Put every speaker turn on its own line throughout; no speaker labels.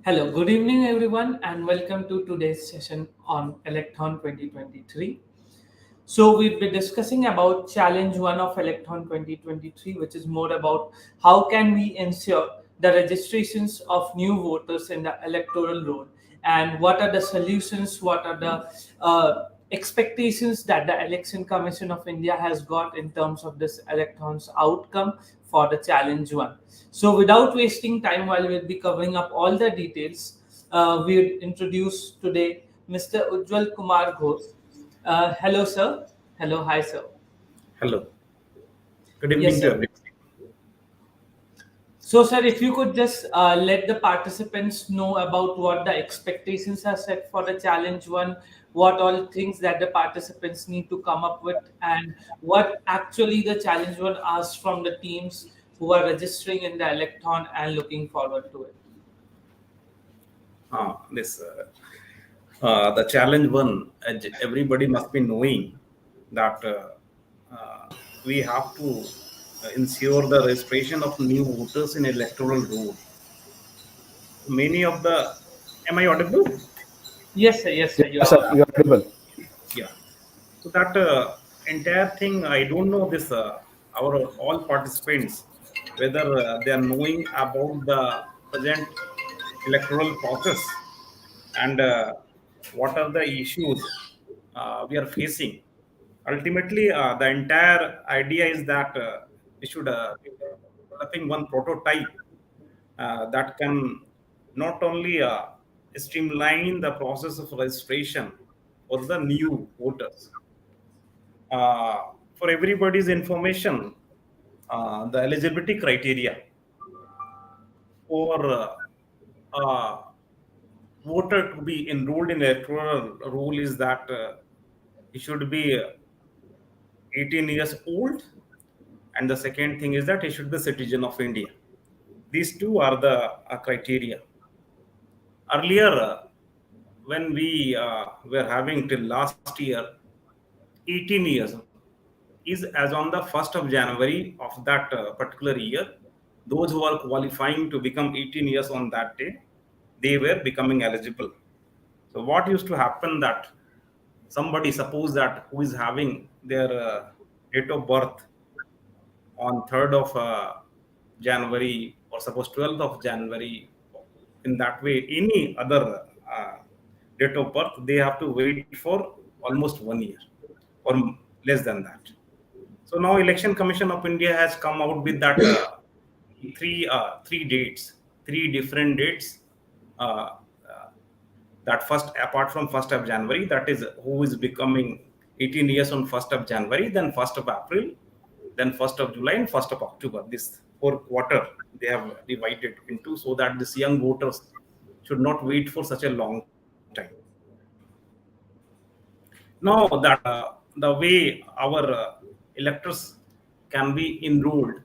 Hello, good evening, everyone, and welcome to today's session on Electhon 2023. So, we'll be discussing about Challenge 1 of Electhon 2023, which is more about how can we ensure the registrations of new voters in the electoral roll and what are the solutions, what are the expectations that the Election Commission of India has got in terms of this election's outcome for the Challenge 1. So, without wasting time, while we'll be covering up all the details, we'll introduce today Mr. Ujjwal Kumar Ghosh. Hello, sir. Hello, hi, sir.
Hello. Good evening
Yes,
to
sir.
everyone.
So, sir, if you could just let the participants know about what the expectations are set for the challenge one, what all things that the participants need to come up with, and what actually the challenge one asks from the teams who are registering in the electron and looking forward to it.
This the challenge one. Everybody must be knowing that we have to ensure the registration of new voters in electoral roll. Many of the Am I audible?
Yes, sir, you
Yes, sir,
are.
you're audible.
Yeah. So that entire thing, I don't know this. Our all participants, whether they are knowing about the present electoral process and what are the issues we are facing. Ultimately, the entire idea is that we should be developing one prototype that can not only streamline the process of registration for the new voters. For everybody's information, the eligibility criteria for uh, voter to be enrolled in electoral roll is that he should be 18 years old, and the second thing is that he should be a citizen of India. These two are the criteria. Earlier, when we were having till last year, 18 years is as on the 1st of January of that particular year. Those who are qualifying to become 18 years on that day, they were becoming eligible. So what used to happen that somebody, suppose that who is having their date of birth on 3rd of January, or suppose 12th of January, in that way, any other date of birth, they have to wait for almost 1 year or less than that. So now Election Commission of India has come out with that three dates, three different dates. Uh, uh, that first, apart from 1st of January, that is who is becoming 18 years on 1st of January, then 1st of April, then 1st of July, and 1st of October. This 4 quarter they have divided into, so that these young voters should not wait for such a long time. Now that the way our electors can be enrolled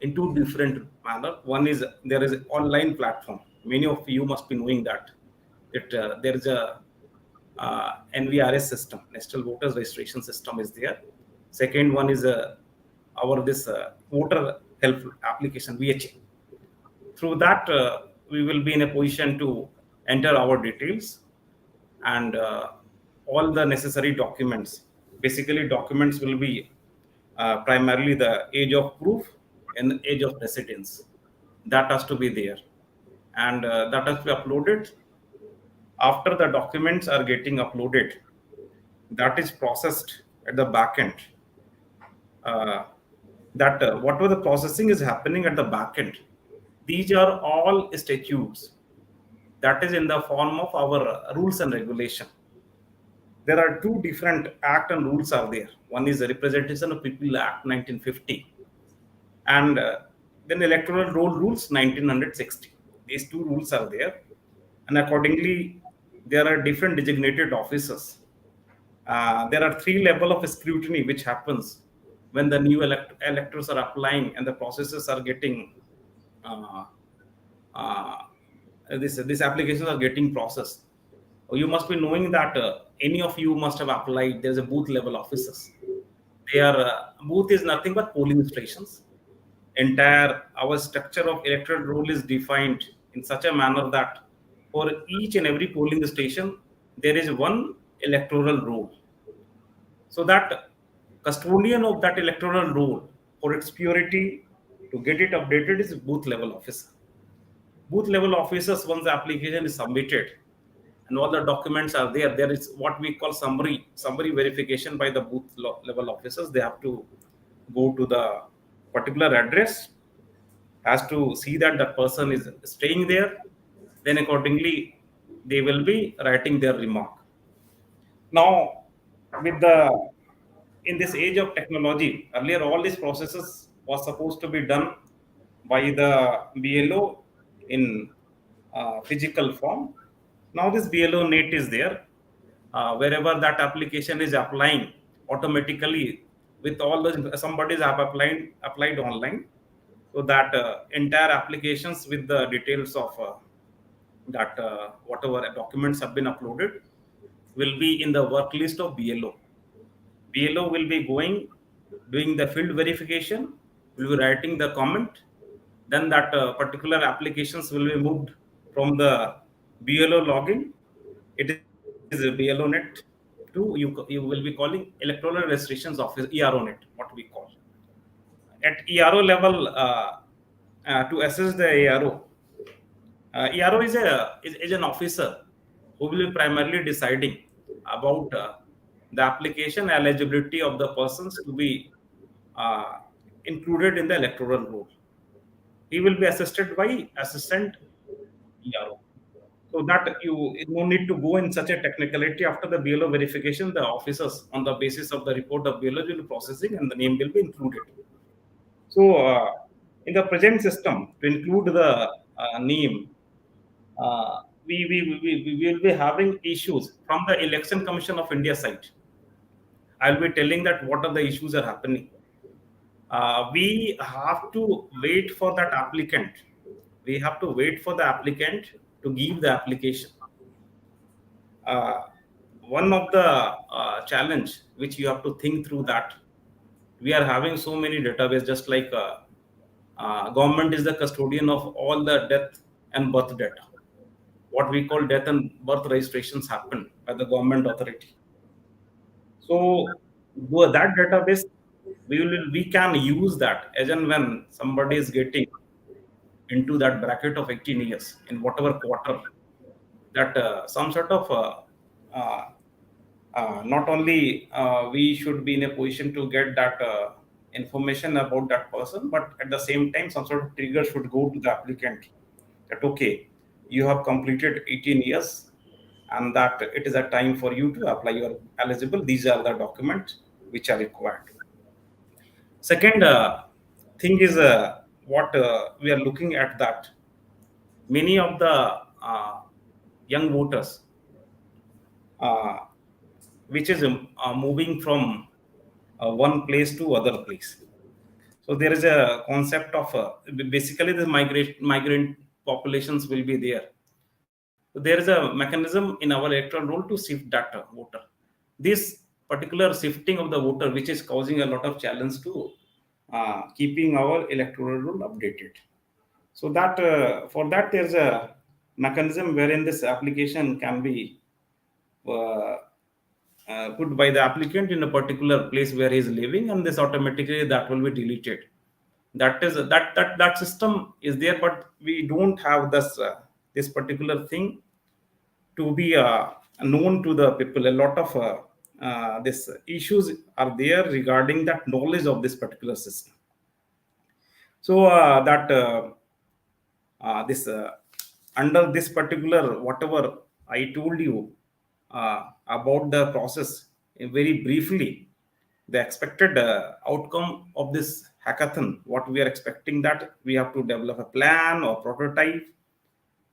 in two different manner. One is there is an online platform. Many of you must be knowing that there is a NVRS system, National Voters Registration System, is there. Second one is our this voter help application VHA. Through that, we will be in a position to enter our details and all the necessary documents. Basically, documents will be primarily the age of proof and age of residence. That has to be there, and that has to be uploaded. After the documents are getting uploaded, that is processed at the back end. Uh, that whatever the processing is happening at the back end, these are all statutes that is in the form of our rules and regulation. There are two different act and rules are there. One is the Representation of People Act 1950, and then Electoral Roll Rules 1960. These two rules are there, and accordingly, there are different designated officers. There are three level of scrutiny which happens when the new electors are applying and the processes are getting uh, uh, this applications are getting processed. You must be knowing that any of you must have applied. There's a booth level officers. They are booth is nothing but polling stations. Entire our structure of electoral roll is defined in such a manner that For each and every polling station, there is one electoral roll. So that custodian of that electoral roll for its purity to get it updated is booth level officer. Booth level officers, once the application is submitted and all the documents are there, there is what we call summary verification by the level officers. They have to go to the particular address, has to see that the person is staying there, then accordingly they will be writing their remark. Now, with the in this age of technology, earlier all these processes was supposed to be done by the BLO in physical form. Now this BLO net is there. Wherever that application is applying automatically, with all the somebody's have applied online, so that entire applications with the details of that whatever documents have been uploaded will be in the work list of BLO. BLO will be going, doing the field verification, will be writing the comment. Then that particular applications will be moved from the BLO login. It is a BLO net to you will be calling electoral registrations office, ERO net, what we call. At ERO level, to assess the ERO, ERO is an officer who will be primarily deciding about the application eligibility of the persons to be uh, included in the electoral roll. He will be assisted by assistant ERO. So that you no need to go in such a technicality. After the BLO verification, the officers on the basis of the report of BLO will be processing and the name will be included. So in the present system, to include the name, we will be having issues from the Election Commission of India side. I'll be telling that what are the issues are happening. We have to wait for that applicant. We have to wait for the applicant to give the application. Uh, One of the challenge which you have to think through that we are having so many database, just like government is the custodian of all the death and birth data. What we call death and birth registrations happen by the government authority. So that database, we can use that as and when somebody is getting into that bracket of 18 years in whatever quarter, that some sort of uh, not only we should be in a position to get that information about that person, but at the same time some sort of trigger should go to the applicant that okay, you have completed 18 years and that it is a time for you to apply, you are eligible, these are the documents which are required. Second thing is what we are looking at, that many of the young voters uh, which is moving from one place to other place. So there is a concept of basically the migrant populations will be there. So there is a mechanism in our electoral roll to shift that voter. This particular shifting of the voter, which is causing a lot of challenge to keeping our electoral roll updated. So that for that there's a mechanism wherein this application can be uh, put by the applicant in a particular place where he is living, and this automatically that will be deleted. That is that system is there, but we don't have this particular thing to be known to the people. A lot of this issues are there regarding that knowledge of this particular system. So that this under this particular whatever I told you about the process very briefly, the expected outcome of this hackathon, what we are expecting, that we have to develop a plan or prototype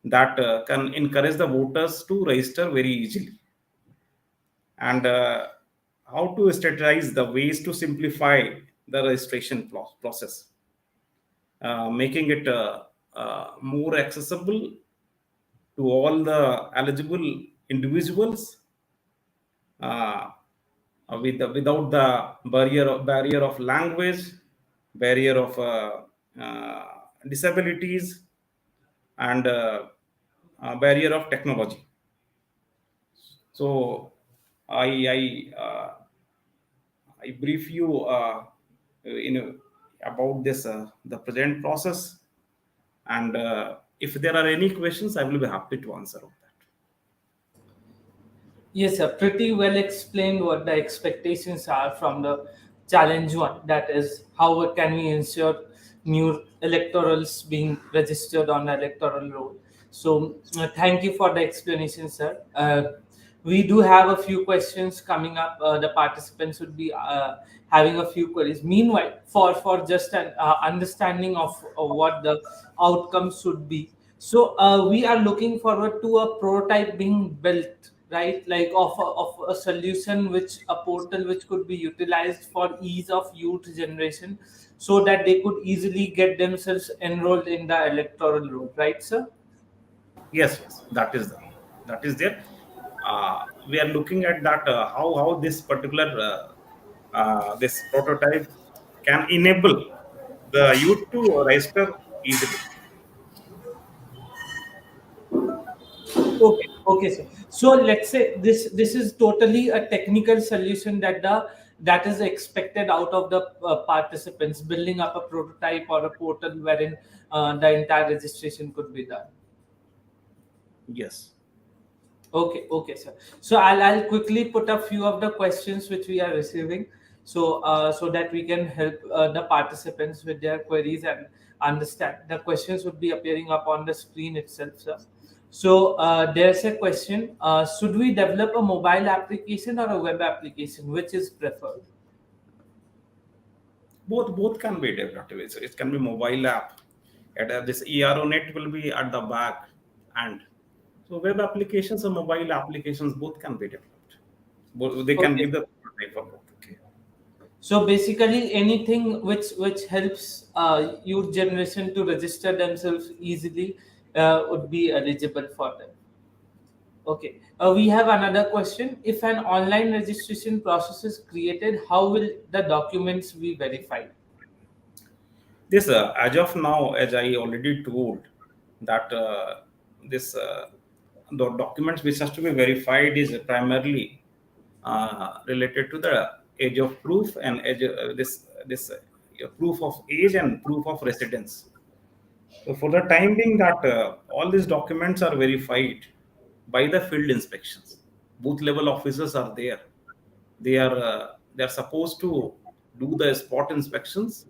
that can encourage the voters to register very easily, and how to strategize the ways to simplify the registration process, making it more accessible to all the eligible individuals, uh, without the barrier of language, barrier of disabilities, and barrier of technology. So I brief you about this the present process, and if there are any questions, I will be happy to answer on that.
Yes, sir. Pretty well explained what the expectations are from the challenge one. That is, how can we ensure new electorals being registered on the electoral roll. So, thank you for the explanation, sir. We do have a few questions coming up. The participants would be having a few queries. Meanwhile, for just an understanding of what the outcomes should be, so we are looking forward to a prototype being built, right? Like of a solution, which a portal which could be utilized for ease of youth generation, so that they could easily get themselves enrolled in the electoral route, right, sir?
Yes, yes, that is there. We are looking at that how this particular this prototype can enable the youth to register easily.
Okay, okay, sir. So let's say this is totally a technical solution that is expected out of the participants building up a prototype or a portal wherein the entire registration could be done.
Yes.
Okay, okay, sir. So I'll quickly put a few of the questions which we are receiving, so that we can help the participants with their queries and understand. The questions would be appearing up on the screen itself, sir. So there's a question: should we develop a mobile application or a web application? Which is preferred?
Both can be developed. It can be mobile app. At this EROnet will be at the back, and so web applications or mobile applications both can be developed. Both, they can
Okay.
give the prototype for both. Okay.
So basically, anything which helps youth generation to register themselves easily would be eligible for them. Okay. We have another question. If an online registration process is created, how will the documents be verified?
This as of now, as I already told, that this the documents which has to be verified is primarily related to the age of proof and this proof of age and proof of residence. So for the time being, that all these documents are verified by the field inspections. Booth level officers are there. They are supposed to do the spot inspections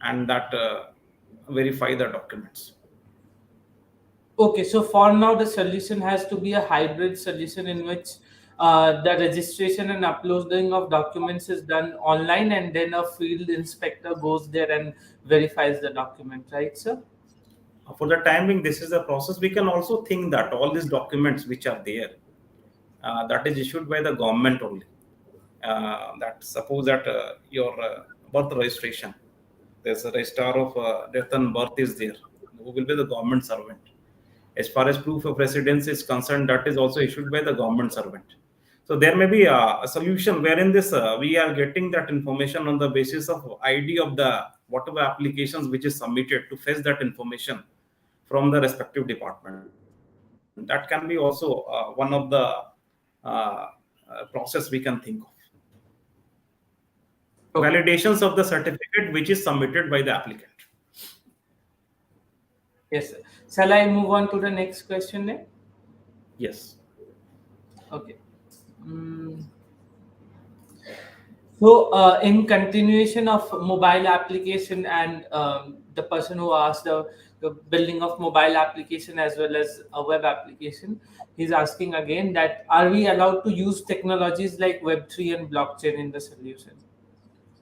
and that verify the documents.
Okay, so for now, the solution has to be a hybrid solution in which the registration and uploading of documents is done online, and then a field inspector goes there and verifies the document, right, sir?
For the time being, this is the process. We can also think that all these documents which are there, that is issued by the government only. That suppose that your birth registration, there's a registrar of death and birth is there, who will be the government servant. As far as proof of residence is concerned, that is also issued by the government servant. So there may be a solution wherein this we are getting that information on the basis of ID of the whatever applications which is submitted to fetch that information from the respective department. That can be also one of the process we can think of.
Okay.
Validations of the certificate which is submitted by the applicant.
Yes, sir. Shall I move on to the next question then?
Yes.
Okay. Mm. So, in continuation of mobile application and the person who asked the building of mobile application as well as a web application, he's asking again that are we allowed to use technologies like Web3 and blockchain in the solution?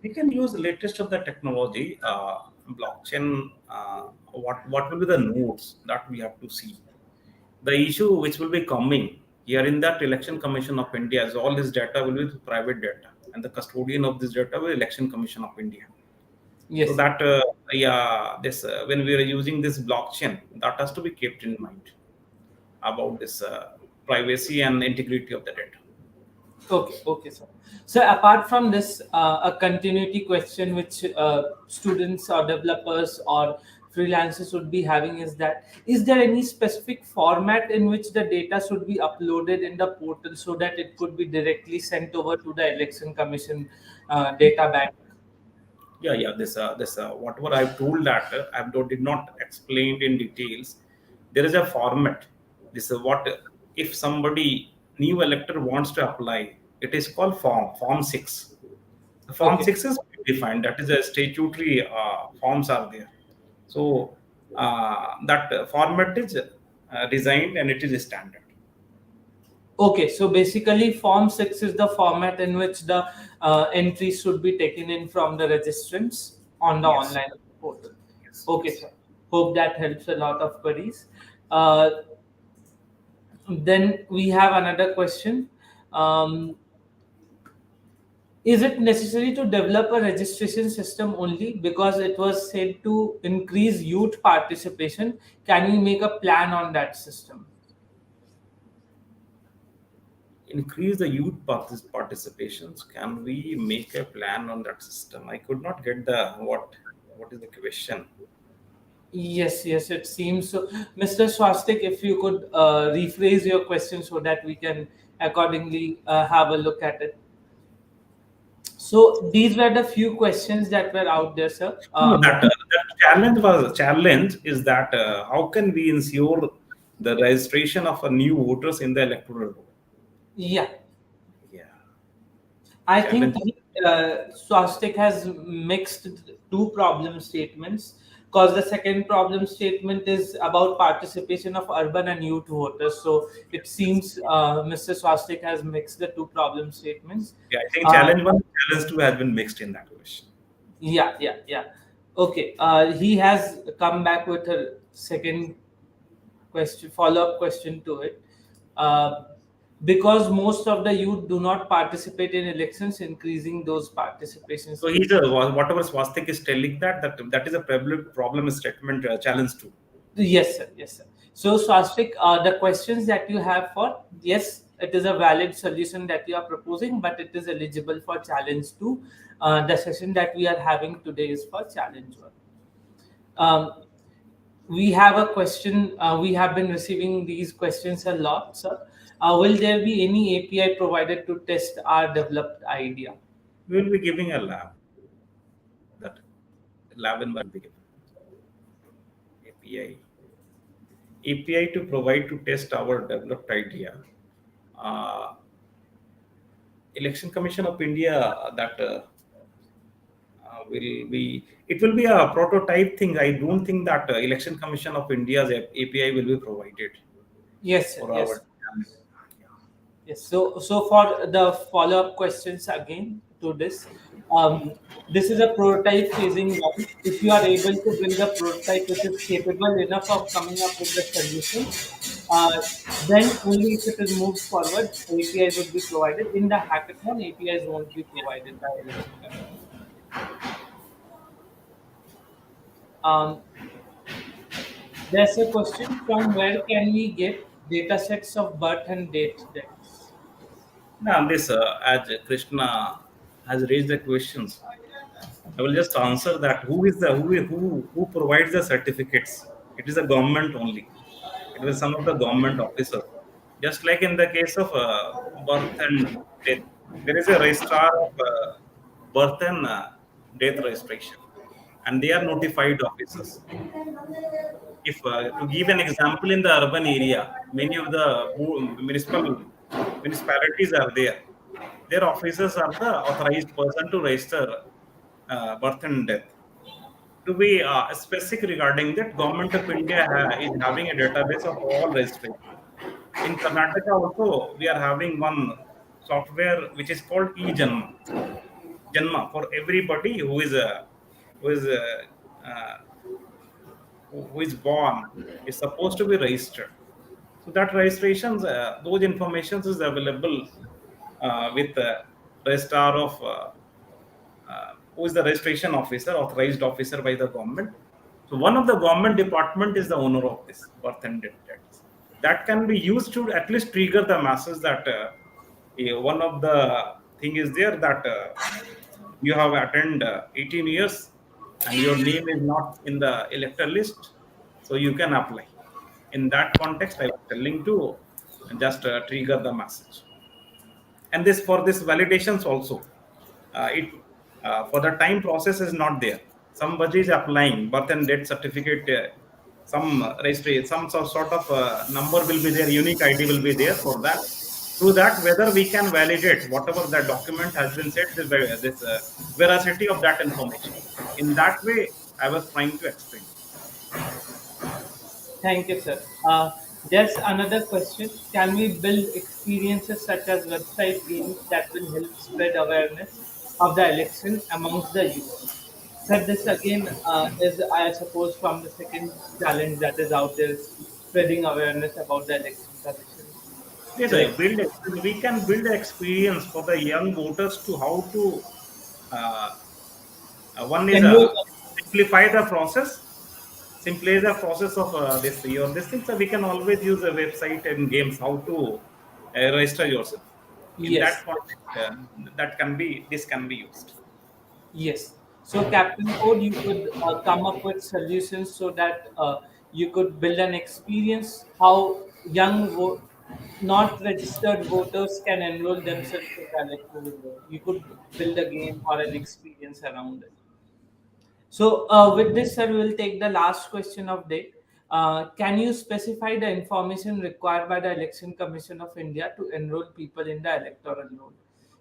We can use the latest of the technology, blockchain. What will be the nodes that we have to see? The issue which will be coming here in that Election Commission of India is all this data will be private data, and the custodian of this data will Election Commission of India. So
Yes.
that yeah, this when we are using this blockchain, that has to be kept in mind about this privacy and integrity of the data.
Okay, okay, sir. So apart from this, a continuity question which students or developers or freelancers would be having is that, is there any specific format in which the data should be uploaded in the portal so that it could be directly sent over to the election commission data bank?
Yeah, yeah. This whatever I've told that did not explain in details. There is a format. This is what if somebody new elector wants to apply. It is called Form 6. The Form
Okay.
6 is defined. That is a statutory forms are there. So that format is designed and it is standard.
Okay, so basically, Form 6 is the format in which the entries should be taken in from the registrants on the
Yes,
online portal.
yes,
Okay,
yes.
sir. Hope that helps a lot of queries. Uh, then we have another question. Um, is it necessary to develop a registration system only because it was said to increase youth participation? Can we make a plan on that system?
Increase the youth participations. Can we make a plan on that system? I could not get the what is the question.
Yes, yes, it seems so. Mr. Swastik, if you could rephrase your question so that we can accordingly have a look at it. So these were the few questions that were out there, sir.
No, that challenge is that how can we ensure the registration of a new voters in the electoral roll?
Yeah,
Yeah,
I think
challenge.
Swastik has mixed two problem statements because the second problem statement is about participation of urban and youth voters. So it seems Mr. Swastik has mixed the two problem statements.
Yeah, I think
Uh,
challenge one, challenge two has been mixed in that question.
Yeah, yeah, yeah. Okay. He has come back with a second question, follow-up question to it. Uh, because most of the youth do not participate in elections, increasing those participations.
So he's whatever Swastik is telling that is a problem statement challenge two.
Yes, sir. Yes, sir. So, Swastik, the questions that you have for, yes, it is a valid solution that you are proposing, but it is eligible for challenge two. The session that we are having today is for challenge one. Um, we have a question. We have been receiving these questions a lot, sir. Will there be any API provided to test our developed idea?
We will be giving a lab. That lab environment will be given. API. API to provide to test our developed idea. Uh, Election Commission of India that will be it will be a prototype thing. I don't think that Election Commission of India's API will be provided
Yes, sir.
for
Yes.
our.
Yes. So for the follow-up questions again to this, this is a prototype phasing one. If you are able to build a prototype which is capable enough of coming up with the solution, uh, then only if it is moved forward, APIs would be provided. In the hackathon, APIs won't be provided by election commission. Um, there's a question from where can we get data sets of birth and date deaths?
Now, this as Krishna has raised the questions, I will just answer that who provides the certificates? It is the government only. It was some of the government officers. Just like in the case of birth and death, there is a registrar of birth and death registration, and they are notified officers. If to give an example, in the urban area, many of the municipalities are there. Their officers are the authorized person to register birth and death. To be specific regarding that, Government of India is having a database of all registration. In Karnataka also, we are having one software which is called e-Janma. Janma for everybody who is uh, who is born is supposed to be registered. So that registrations, those informations is available with the registrar of who is the registration officer, authorized officer by the government. So one of the government department is the owner of this birth and death tax. That can be used to at least trigger the masses that one of the thing is there that you have attained 18 years and your name is not in the elector list, so you can apply. In that context, I was telling to just trigger the message. And this, for this validations also, it for the time process is not there. Somebody is applying birth and death certificate, some registry, some sort of number will be there, unique ID will be there for that. Through that, whether we can validate whatever the document has been said, this veracity of that information. In that way, I was trying to explain.
Thank you, sir. There's another question. Can we build experiences such as website games that will help spread awareness of the election amongst the youth? Sir, this again is, I suppose, from the second challenge that is out there, is spreading awareness about the election commission.
Yes, I
Correct.
build. We can build an experience for the young voters to how to. Uh, one is
Enroll.
simplify the process. Simplify the process of this year. This thing, so we can always use a website and games how to register yourself. In
Yes.
that context, that can be, this can be used.
Yes. So, Captain Code, you could come up with solutions so that you could build an experience how not registered voters can enroll themselves in the electoral roll. You could build a game or an experience around it. So, with this, sir, we'll take the last question of day. Can you specify the information required by the Election Commission of India to enroll people in the electoral roll?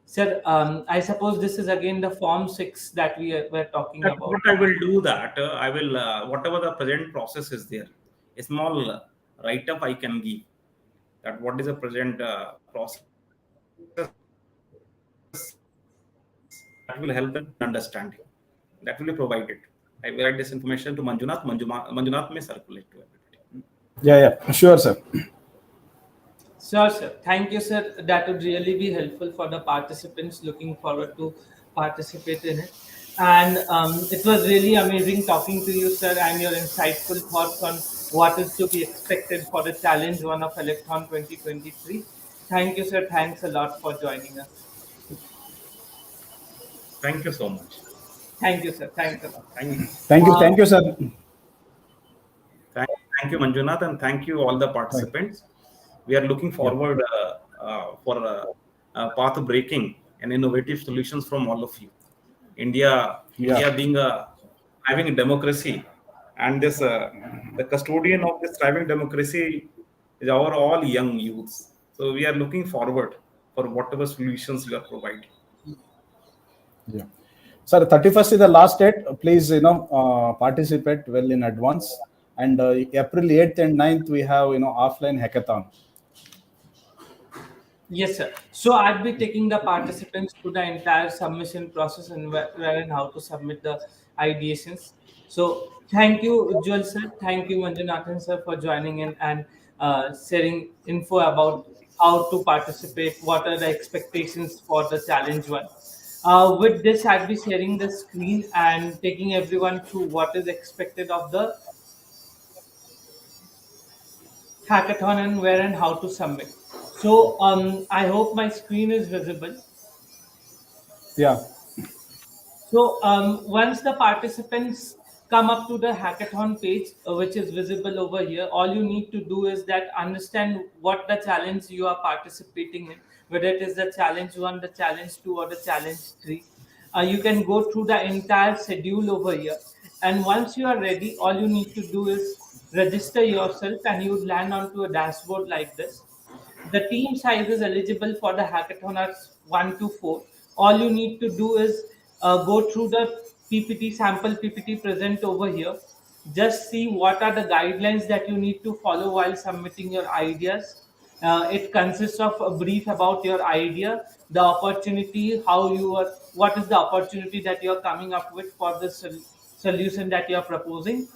Sir, I suppose this is again the Form 6 that were talking
But
about.
what I will do that I will whatever the present process is there, a small write up I can give, that what is the present process, that will help them understanding. That will be provided. I will write this information to Manjunath. Manjunath may circulate to everybody.
Yeah, sure, sir.
Sure, sir. Thank you, sir. That would really be helpful for the participants looking forward to participate in it. And it was really amazing talking to you, sir, and your insightful thoughts on what is to be expected for the challenge one of Electron 2023. Thank you, sir. Thanks a lot for joining us.
Thank you so much.
Thank you, sir. Thanks a lot.
Thank,
Uh,
Thank you, sir.
thank, thank you, Manjunath, and thank you all the
Right.
participants. We are looking
Yeah,
forward for path breaking and innovative solutions from all of you.
yeah,
India being a thriving democracy, and this the custodian of this thriving democracy is our all young youths. So we are looking forward for whatever solutions you are providing.
yeah. Sir, 31st is the last date. Please, participate well in advance. And April 8th and 9th, we have, offline hackathon.
Yes, sir. So I'd be taking the participants through the entire submission process and where and how to submit the ideations. So thank you, Ujjwal sir. Thank you, Manjunathan sir, for joining in and sharing info about how to participate, what are the expectations for the challenge one. With this, I'd be sharing the screen and taking everyone through what is expected of the hackathon and where and how to submit. So I hope my screen is visible.
Yeah,
So once the participants come up to the hackathon page, which is visible over here, all you need to do is that understand what the challenge you are participating in, whether it is the challenge one, the challenge two, or the challenge three. You can go through the entire schedule over here, and once you are ready, all you need to do is register yourself, and you would land onto a dashboard like this. The team size is eligible for the hackathon are 1 to 4. All you need to do is go through the PPT, sample PPT present over here. Just see what are the guidelines that you need to follow while submitting your ideas. It consists of a brief about your idea, the opportunity, what is the opportunity that you're coming up with for the solution that you're proposing,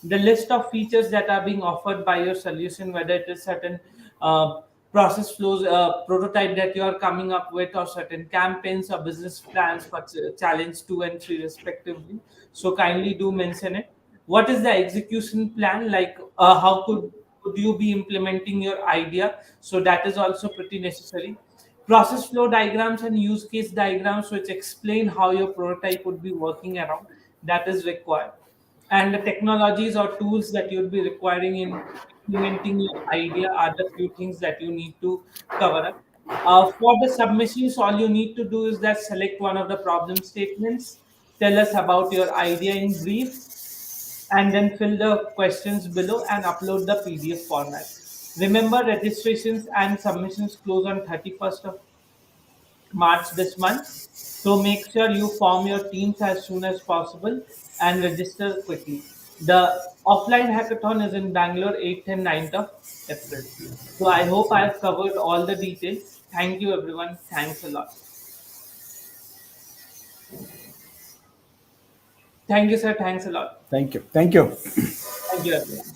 the list of features that are being offered by your solution, whether it is certain uh, process flows, prototype that you are coming up with, or certain campaigns or business plans for challenge 2 and 3 respectively. So kindly do mention it. What is the execution plan like? How could you be implementing your idea? So that is also pretty necessary. Process flow diagrams and use case diagrams which explain how your prototype would be working around. that is required, and the technologies or tools that you'll be requiring in implementing your idea are the few things that you need to cover up. For the submissions, all you need to do is that select one of the problem statements, tell us about your idea in brief, and then fill the questions below and upload the PDF format. Remember, registrations and submissions close on 31st of March this month. So make sure you form your teams as soon as possible and register quickly. The offline hackathon is in Bangalore 8th and 9th of April. So I hope I have covered all the details. Thank you everyone. Thanks a lot. Thank you, sir. Thanks a lot.
Thank you. Thank you.
Thank you everyone.